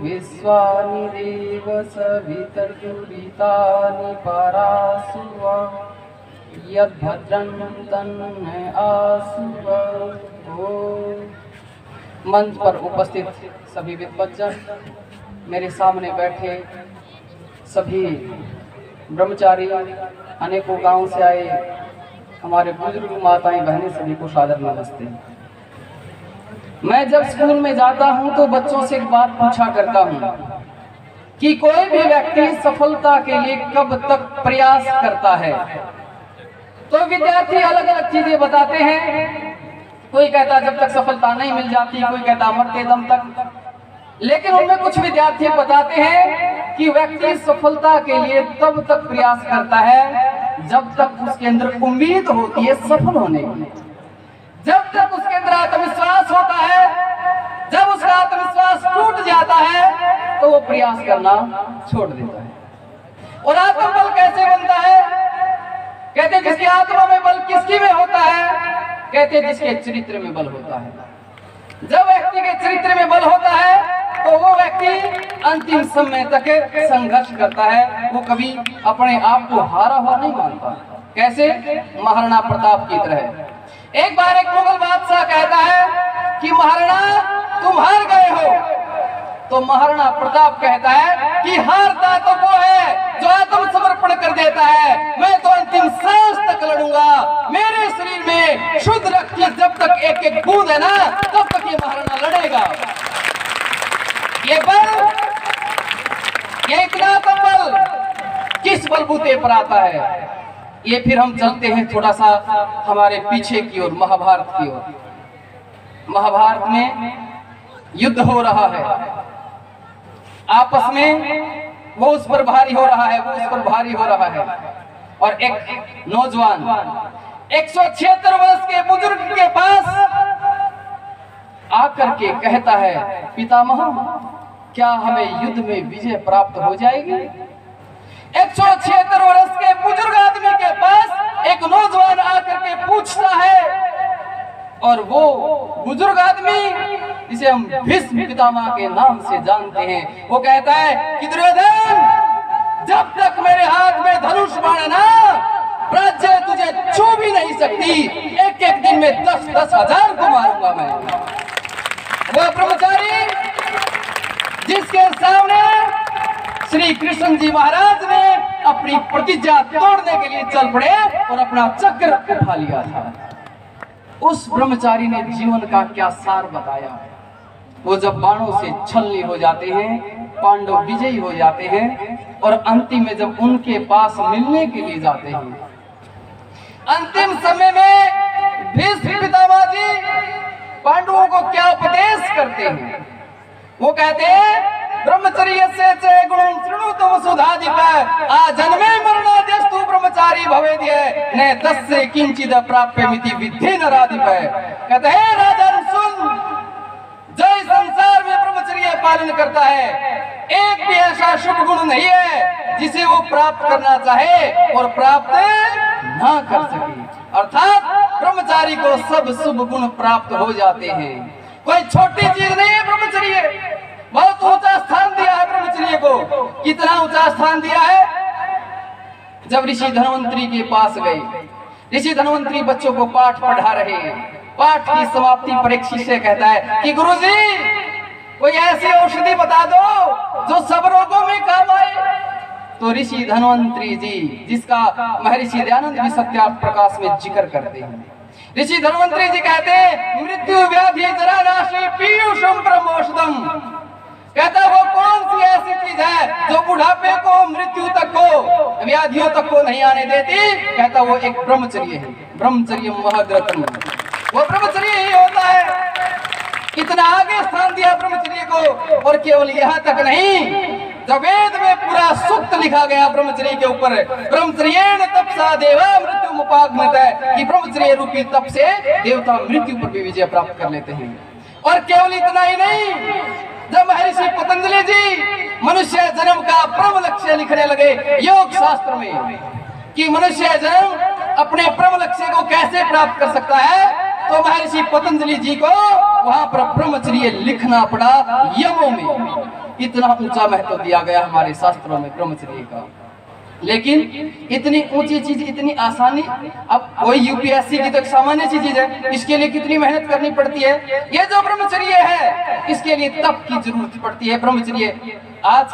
विश्वानि देव सवितर्जुरितानि परासुवा यद्भद्रं तन्न आसुवा। मंच पर उपस्थित सभी विद्वज्जन, मेरे सामने बैठे सभी ब्रह्मचारी, अनेकों गांव से आए हमारे बुजुर्ग माताएं बहनें, सभी को सादर नमस्ते। मैं जब स्कूल में जाता हूं तो बच्चों से एक बात पूछा करता हूं कि कोई भी व्यक्ति सफलता के लिए कब तक प्रयास करता है। तो विद्यार्थी अलग अलग चीजें बताते हैं। कोई कहता जब तक सफलता नहीं मिल जाती, कोई कहता मरते दम तक। लेकिन उनमें कुछ विद्यार्थी बताते हैं कि व्यक्ति सफलता के लिए तब तक प्रयास करता है जब तक उसके अंदर उम्मीद होती है सफल होने की। जब तक उसके अंदर आत्मविश्वास होता है, जब उसका आत्मविश्वास टूट जाता है तो वो प्रयास करना छोड़ देता है। और आत्मबल कैसे बनता है? कहते जिसकी आत्मा में बल किसकी में होता है? कहते जिसके चरित्र में बल होता है। जब व्यक्ति के चरित्र में बल होता है तो वो व्यक्ति अंतिम समय तक संघर्ष करता है, वो कभी अपने आप को हारा हुआ नहीं मानता। कैसे? महाराणा प्रताप की तरह। एक बार एक मुगल बादशाह कहता है कि महाराणा तुम हार गए हो। तो महाराणा प्रताप कहता है कि हारता तो वो है जो आत्मसमर्पण कर देता है, मैं तो अंतिम सांस तक लड़ूंगा। मेरे शरीर में शुद्ध रक्त की जब तक एक एक बूंद है ना, तब तक ये महाराणा लड़ेगा। ये बल, ये इतना तो बल किस बलबूते पर आता है? ये फिर हम चलते हैं थोड़ा सा हमारे पीछे की ओर, महाभारत की ओर। महाभारत में युद्ध हो रहा है, आपस में वो उस पर भारी हो रहा है, वो उस पर भारी हो रहा है। और एक नौजवान 176 वर्ष के बुजुर्ग के पास आकर के कहता है, पितामह क्या हमें युद्ध में विजय प्राप्त हो जाएगी? 176 वर्ष के बुजुर्ग आदमी के पास एक नौजवान आकर के पूछता है, और वो बुजुर्ग आदमी जिसे हम भीष्म पितामह के नाम से जानते हैं, वो कहता है कि दुर्योधन जब तक मेरे हाथ में धनुष बाण है ना, राज्य तुझे छू भी नहीं सकती। एक एक दिन में 10-10 हजार को मारूंगा मैं। वो ब्रह्मचारी जिसके सामने श्री कृष्ण जी महाराज ने अपनी प्रतिज्ञा तोड़ने के लिए चल पड़े और अपना चक्र उठा लिया था, उस ब्रह्मचारी ने जीवन का क्या सार बताया। वो जब बाणों से छलनी हो जाते हैं, पांडव विजयी हो जाते हैं, और अंतिम में जब उनके पास मिलने के लिए जाते हैं, अंतिम समय में भीष्म पितामह जी पांडवों को क्या उपदेश करते हैं? वो कहते हैं ब्रह्मचर्य से च गुणं शृणुतु वसुधाधिप आजन्मे मरणादेस्तु ब्रह्मचारी भवेद्य न तस्य किंचिद प्राप्यमिति विद्धि नराधिप। कहते हैं राजन सुन, जो इस संसार में ब्रह्मचर्य पालन करता है, एक भी ऐसा शुभ गुण नहीं है जिसे वो प्राप्त करना चाहे और प्राप्त ना कर सके। अर्थात ब्रह्मचारी को सब शुभ गुण प्राप्त हो जाते हैं। कोई छोटी चीज नहीं है ब्रह्मचर्य, बहुत ऊंचा स्थान दिया है ब्रह्मचर्य को। कितना ऊंचा स्थान दिया है? जब ऋषि धन्वंतरी के पास गए, ऋषि धन्वंतरी बच्चों को पाठ पढ़ा रहे हैं। पाठ की समाप्ति पर एक शिष्य कहता है कि गुरुजी कोई ऐसी औषधि बता दो जो सब रोगों में काम आए। तो ऋषि धन्वंतरी जी, जिसका महर्षि दयानंद भी सत्यार्थ प्रकाश में जिक्र करते हैं, ऋषि धन्वंतरी जी कहते हैं मृत्यु व्याधि जरा नाशी पीयूषम ब्रह्मौषधम। कहता वो कौन सी ऐसी चीज है जो बुढ़ापे को, मृत्यु तक को, व्याधियों तक को नहीं आने देती? कहता वो एक ब्रह्मचर्य है। ब्रह्मचर्य महद्रत्न, वो ब्रह्मचर्य ही होता है। इतना आगे स्थान दिया ब्रह्मचर्य को। और केवल यहाँ तक नहीं, जब वेद में पूरा सूक्त लिखा गया ब्रह्मचर्य के ऊपर, ब्रह्मचर्येण तपसा देवा मृत्यु मुपागमत, कि ब्रह्मचर्य रूपी तप से देवता मृत्यु पर भी विजय प्राप्त कर लेते हैं। और केवल इतना ही नहीं, जब महर्षि पतंजलि जी मनुष्य जन्म का परम लक्ष्य लिखने लगे योग शास्त्र में कि मनुष्य जन्म अपने परम लक्ष्य को कैसे प्राप्त कर सकता है, तो महर्षि पतंजलि जी को वहां पर ब्रह्मचर्य लिखना पड़ा यमों में। इतना ऊंचा महत्व दिया गया हमारे शास्त्रों में ब्रह्मचर्य का। लेकिन इतनी ऊंची चीज, इतनी आसानी, अब वही यूपीएससी की तो एक सामान्य सी चीज है, इसके लिए कितनी मेहनत करनी पड़ती है। ये जो ब्रह्मचर्य है इसके लिए तप की जरूरत पड़ती है। ब्रह्मचर्य आज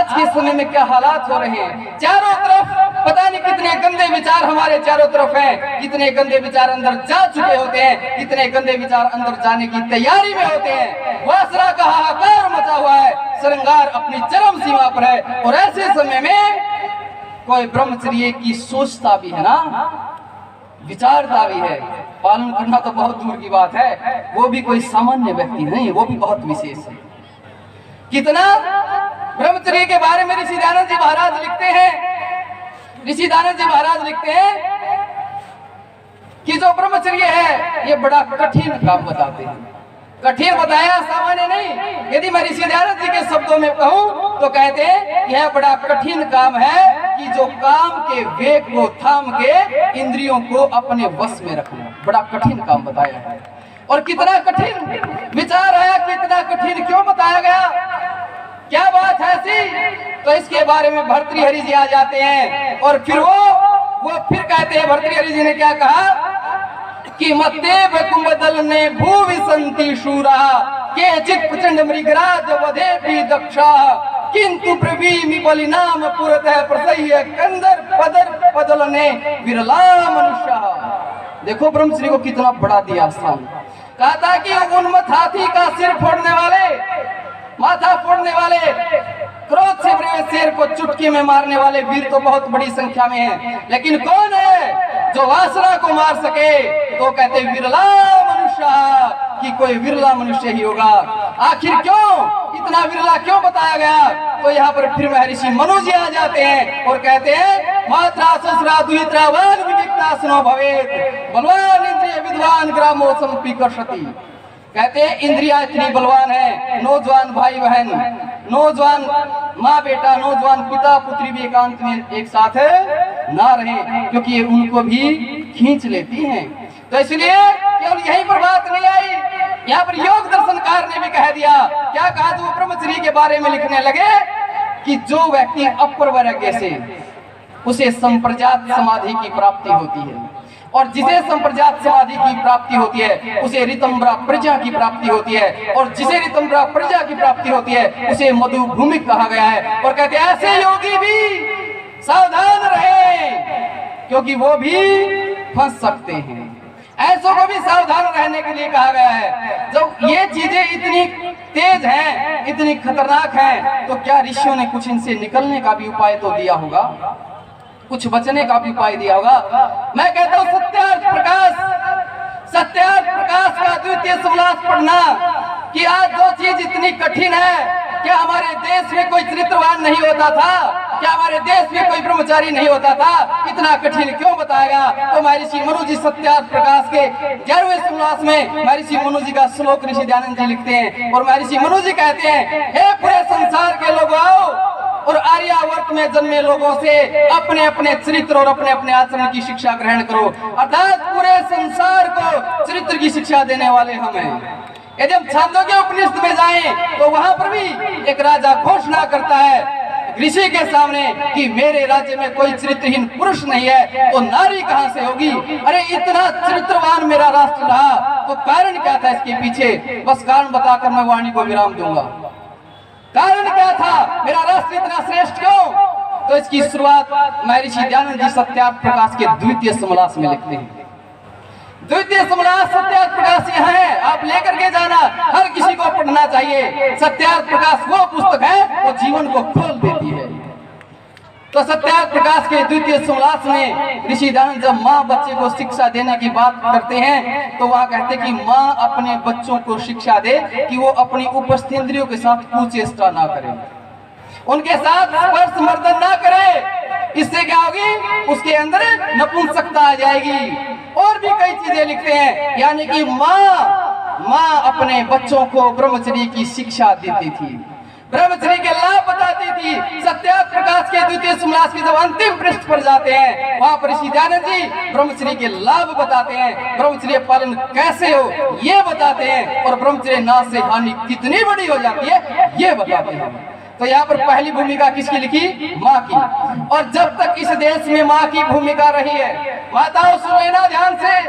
के समय में क्या हालात हो रहे हैं, चारों तरफ पता नहीं कितने गंदे विचार हमारे चारों तरफ हैं, कितने गंदे विचार अंदर जा चुके होते हैं, कितने गंदे विचार अंदर जाने की तैयारी में होते हैं। वासना का हाहाकार मचा हुआ है, श्रृंगार अपनी चरम सीमा पर है, और ऐसे समय में कोई ब्रह्मचर्य की सोचता भी है ना, विचारता भी है, पालन करना तो बहुत दूर की बात है, वो भी कोई सामान्य व्यक्ति नहीं, वो भी बहुत विशेष है। कितना ब्रह्मचर्य के बारे में ऋषि दयानंद जी महाराज लिखते हैं, ऋषि दयानंद जी महाराज लिखते हैं कि जो ब्रह्मचर्य है ये बड़ा कठिन काम बताते हैं। कठिन बताया, सामान्य नहीं। यदि मैं ऋषि दयानंद जी के शब्दों में कहूं तो कहते हैं यह बड़ा कठिन काम है कि जो काम के वेग को थाम के इंद्रियों को अपने वश में रखना, बड़ा कठिन काम बताया है। और कितना कठिन विचार है, कितना कठिन क्यों बताया गया, क्या बात है ऐसी, तो इसके बारे में भर्तृहरि जी आ जाते हैं और फिर वो फिर कहते हैं, भर्तृहरि जी ने क्या कहा कि मत्ते कुंभदल ने भूवि संति शूरा के चित प्रचंड मृगराज वधे भी दक्षा किंतु प्रवीमि बलिनाम पुरतः प्रसह्य कंदर पदर पदल ने विरला मनुष्य। देखो ब्रह्मचर्य को कितना बड़ा दिया स्थान। कहा था कि उन्मत्त हाथी का सिर फोड़ने वाले, माथा फोड़ने वाले, क्रोध से भरे शेर को चुटकी में मारने वाले वीर तो बहुत बड़ी संख्या में हैं, लेकिन कौन है जो वासना को मार सके, तो कहते विरला मनुष्य, कि कोई विरला मनुष्य ही होगा। आखिर क्यों इतना विरला क्यों बताया गया, तो यहाँ पर फिर महर्षि मनु जी आ जाते हैं और कहते हैं मात्रा ससुरा दुहित्रा वान विविक्ता सुनो भवेत बलवान इंद्रिय विद्वान ग्रामो संपीकर्षति। कहते हैं इंद्रिया इतनी बलवान है, नौजवान भाई बहन, नौजवान माँ बेटा, नौजवान पिता पुत्री भी एकांत में एक साथ ना रहे, क्योंकि ये उनको भी खींच लेती हैं। तो इसलिए केवल यहीं पर बात नहीं आई, यहाँ पर योग दर्शनकार ने भी कह दिया। क्या कहा, जो ब्रह्मचर्य के बारे में लिखने लगे कि जो व्यक्ति अपर वैराग्य से उसे संप्रजात समाधि की प्राप्ति होती है, और जिसे संप्रजात समाधि की प्राप्ति होती है उसे ऋतंभरा प्रजा की प्राप्ति होती है, और जिसे ऋतंभरा प्रजा की प्राप्ति होती है उसे मधुभूमिक कहा गया है। और कहते हैं ऐसे योगी भी सावधान रहे, क्योंकि वो भी फंस सकते हैं। ऐसों को भी सावधान रहने के लिए कहा गया है। जब ये चीजें इतनी तेज हैं, इतनी खतरनाक हैं, तो क्या ऋषियों ने कुछ इनसे निकलने का भी उपाय तो दिया होगा, कुछ बचने का भी उपाय दिया होगा। मैं कहता हूँ सत्यार्थ प्रकाश का द्वितीय समलास पढ़ना, कि आज जो चीज इतनी कठिन है, क्या हमारे देश में कोई चरित्रवान नहीं होता था, क्या हमारे देश में कोई ब्रह्मचारी नहीं होता था, इतना कठिन क्यों बताया? तो महर्षि मनु जी सत्यार्थ प्रकाश के 11वें समलास में महर्षि मनु जी का श्लोक ऋषि दयानंद जी लिखते हैं, और महर्षि मनु जी कहते हैं, हे पूरे संसार के लोग आओ और आर्यावर्त में जन्मे लोगों से अपने अपने चरित्र और अपने अपने आचरण की शिक्षा ग्रहण करो। अर्थात पूरे संसार को चरित्र की शिक्षा देने वाले हम हैं। यदि हम छांदोग्य उपनिषद में जाएं तो वहां पर भी एक राजा घोषणा करता है ऋषि के सामने कि मेरे राज्य में कोई चरित्रहीन पुरुष नहीं है, तो नारी कहां से होगी? अरे इतना चरित्रवान मेरा राष्ट्र रहा, तो कारण क्या था इसके पीछे? बस कारण बताकर मैं वाणी को विराम दूंगा। कारण क्या था, मेरा राष्ट्र इतना श्रेष्ठ क्यों? तो इसकी शुरुआत महर्षि दयानंद जी सत्यार्थ प्रकाश के द्वितीय समलास में लिखते हैं। द्वितीय समलास सत्यार्थ प्रकाश यहाँ है, आप लेकर के जाना, हर किसी को पढ़ना चाहिए। सत्यार्थ प्रकाश वो पुस्तक है वो जीवन को खोल देती है। तो सत्यार्थ प्रकाश के द्वितीय समलास में ऋषि दयानंद जब माँ बच्चे को शिक्षा देने की बात करते हैं, तो वहाँ कहते हैं कि माँ अपने बच्चों को शिक्षा दे कि वो अपनी उपस्थ इंद्रियों के साथ कुचेष्टा ना करे, उनके साथ स्पर्श मर्दन ना करे। इससे क्या होगी? उसके अंदर नपुंसकता आ जाएगी। और भी कई चीजें लिखते हैं, यानी कि माँ अपने बच्चों को ब्रह्मचर्य की शिक्षा देती थी, ब्रह्मचर्य के लाभ बताती थी। सत्यार्थ प्रकाश के द्वितीय समलास के जब अंतिम पृष्ठ पर जाते हैं, वहां पर ऋषि दयानंद जी ब्रह्मचर्य के लाभ बताते हैं, ब्रह्मचर्य पालन कैसे हो ये बताते हैं, और ब्रह्मचर्य नाश से हानि कितनी बड़ी हो जाती है ये बताते हैं। तो यहाँ पर पहली भूमिका किसकी लिखी? माँ की। और जब तक इस देश में माँ की भूमिका रही है, माताओं सुन लेना ध्यान से,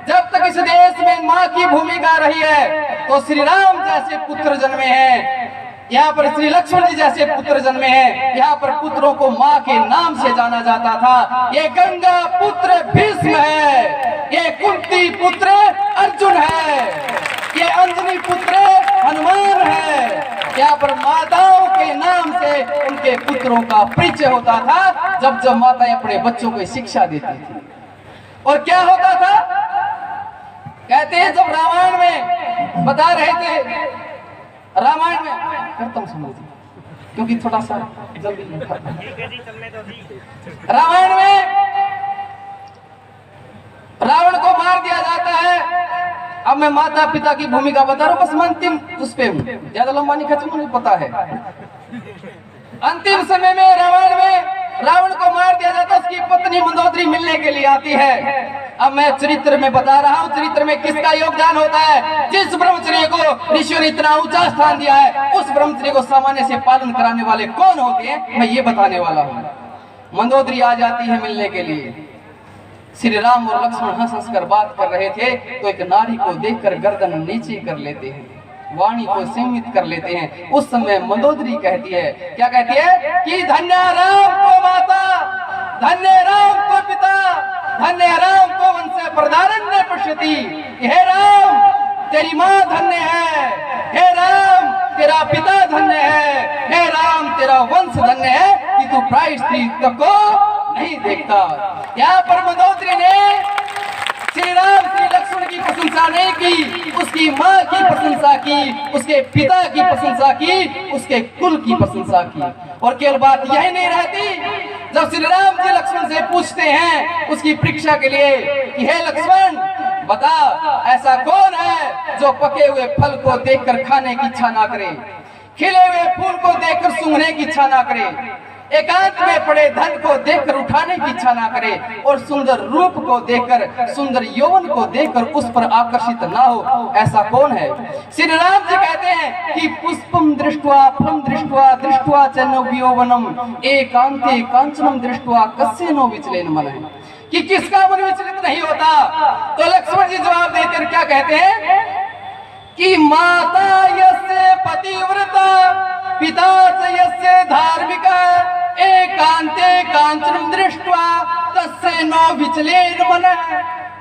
जब तक इस देश में माँ की भूमिका रही है तो श्री राम जैसे पुत्र जन्मे हैं, यहाँ पर श्री लक्ष्मण जी जैसे पुत्र जन्मे हैं। यहाँ पर पुत्रों को माँ के नाम से जाना जाता था। ये गंगा पुत्र भीष्म है, ये कुंती पुत्र अर्जुन है, ये अंजनी पुत्र हनुमान है। यहाँ पर माताओं के नाम से उनके पुत्रों का परिचय होता था जब जब माताएं अपने बच्चों को शिक्षा देती थी। और क्या होता था, कहते हैं जब रामायण में बता रहे थे, रामायण में करता हूँ समझ, क्योंकि थोड़ा सा जल्दी रामायण में रावण को मार दिया जाता है। अब मैं माता पिता की भूमिका बता रहा हूँ, बस मैं अंतिम उस पे हूँ, ज्यादा लंबा नहीं खींचूंगा, मुझे पता है। अंतिम समय में रामायण में रावण को मार दिया जाता है, उसकी पत्नी मंदोदरी मिलने के लिए आती है। अब मैं चरित्र में बता रहा हूँ, चरित्र में किसका योगदान होता है। जिस ब्रह्मचर्य को ऋषियों ने इतना ऊंचा स्थान दिया है, उस ब्रह्मचर्य को सामान्य से पालन कराने वाले कौन होते हैं, मैं ये बताने वाला हूँ। मंदोदरी आ जाती है मिलने के लिए। श्री राम और लक्ष्मण हंस हंस कर बात कर रहे थे तो एक नारी को देखकर गर्दन नीचे कर लेते हैं, वाणी को सीमित कर लेते हैं। उस समय मंदोदरी कहती है, क्या कहती है कि धन्य राम को माता, धन्य राम को पिता, धन्य राम को वंश प्रधारण्य पश्यति। हे राम तेरी माँ धन्य है, हे राम तेरा पिता धन्य है, हे राम तेरा वंश धन्य है कि तू प्राय स्त्री तक को नहीं देखता। यहाँ पर मंदोदरी ने श्री राम श्री लक्ष्मण की प्रशंसा नहीं की, उसकी माँ की प्रशंसा की, उसके पिता की प्रशंसा की, उसके कुल की प्रशंसा की। और केवल बात यही नहीं रहती, जब श्री राम जी लक्ष्मण से पूछते हैं उसकी परीक्षा के लिए कि हे लक्ष्मण बता, ऐसा कौन है जो पके हुए फल को देखकर खाने की इच्छा ना करे, खिले हुए फूल को देखकर सूंघने की इच्छा ना करे, एकांत में पड़े धन को देखकर उठाने की इच्छा ना करे, और सुंदर रूप को देखकर, सुंदर यौवन को देखकर उस पर आकर्षित ना हो, ऐसा कौन है। श्री राम जी कहते हैं कि पुष्पम दृष्ट्वा फलम दृष्ट्वा दृष्ट्वा च नवयौवनम एकांते कांचनम दृष्ट्वा कस्य नो विचलेन मन है, कि किसका मन विचलित नहीं होता। तो लक्ष्मण जी जवाब देते हैं, क्या कहते हैं कि माता यस्य पतिव्रता पिता च यस्य धार्मिका एकांते कांचनम दृष्ट्वा तस्य नो विचलेन मनः,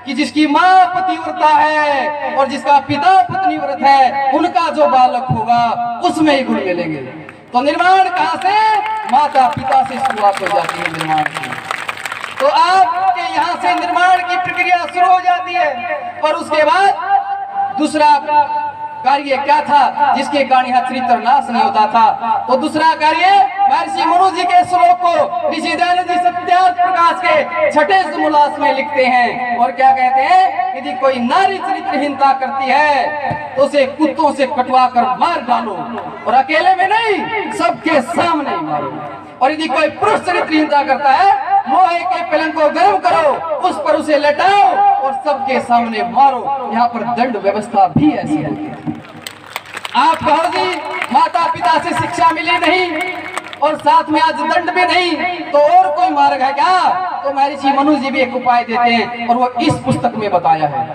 कि जिसकी माँ पतिव्रता है और जिसका पिता पत्नीव्रत है, उनका जो बालक होगा उसमें ही गुण मिलेंगे। तो निर्माण कहाँ से? माता पिता से शुरुआत हो जाती है निर्माण की। तो आपके यहाँ से निर्माण की प्रक्रिया शुरू हो जाती है। और उसके बाद दूसरा कार्य क्या था जिसके कारण यहाँ चरित्र नाश नहीं होता था? तो दूसरा कार्य महर्षि मनु जी के श्लोक को ऋषि दयानंद जी सत्यार्थ प्रकाश के छठे समोल्लास में लिखते हैं। और क्या कहते हैं, यदि कोई नारी चरित्रहीनता करती है तो उसे कुत्तों से कटवा कर मार डालो, और अकेले में नहीं, सबके सामने मारो। और यदि कोई पुरुष चरित्रहीनता करता है, लोहे के पलंग को गर्म करो, उस पर उसे लेटाओ और सबके सामने मारो। यहाँ पर दंड व्यवस्था भी ऐसी होती है। आप कहो जी माता पिता से शिक्षा मिली नहीं और साथ में आज दंड भी नहीं, तो और कोई मार्ग है क्या? तो महर्षि मनु जी भी एक उपाय देते हैं, और वो इस पुस्तक में बताया है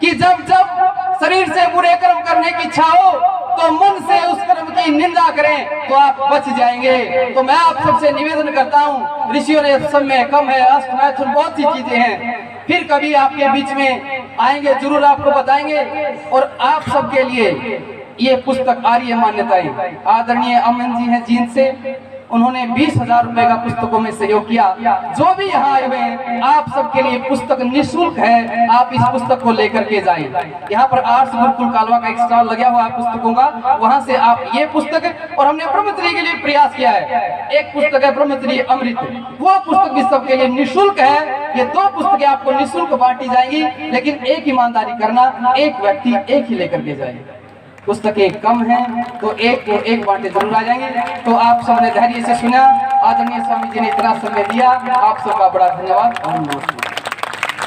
कि जब जब शरीर से बुरे कर्म करने की इच्छा हो तो मन से उस कर्म की निंदा करें तो आप बच जाएंगे। तो मैं आप सबसे निवेदन करता हूँ, ऋषियों ने समय कम है, अष्ट मैथुन बहुत सी चीजें हैं, फिर कभी आपके बीच में आएंगे, जरूर आपको बताएंगे। और आप सबके लिए ये पुस्तक आर्य मान्यताएं आदरणीय अमन जी हैं जींद से, उन्होंने 20,000 रुपए का पुस्तकों में सहयोग किया। जो भी यहाँ आए हुए हैं, आप सबके लिए पुस्तक निःशुल्क है, आप इस पुस्तक को लेकर के जाएं। यहाँ पर आर्ट्स गुरुकुल कालवा का एक स्टॉल लगा हुआ है पुस्तकों का, वहाँ से आप ये पुस्तक, और हमने ब्रह्मचर्य के लिए प्रयास किया है, एक पुस्तक है ब्रह्मचर्य अमृत, वो पुस्तक भी सबके लिए निःशुल्क है। ये 2 पुस्तकें आपको निःशुल्क बांटी जाएंगी, लेकिन एक ईमानदारी करना, एक व्यक्ति एक ही लेकर के जाएगा। पुस्तकें कम हैं तो एक बांटे जरूर आ जाएंगे। तो आप सबने धैर्य से सुना, आदरणीय स्वामी जी ने इतना समय दिया, आप सबका बड़ा धन्यवाद।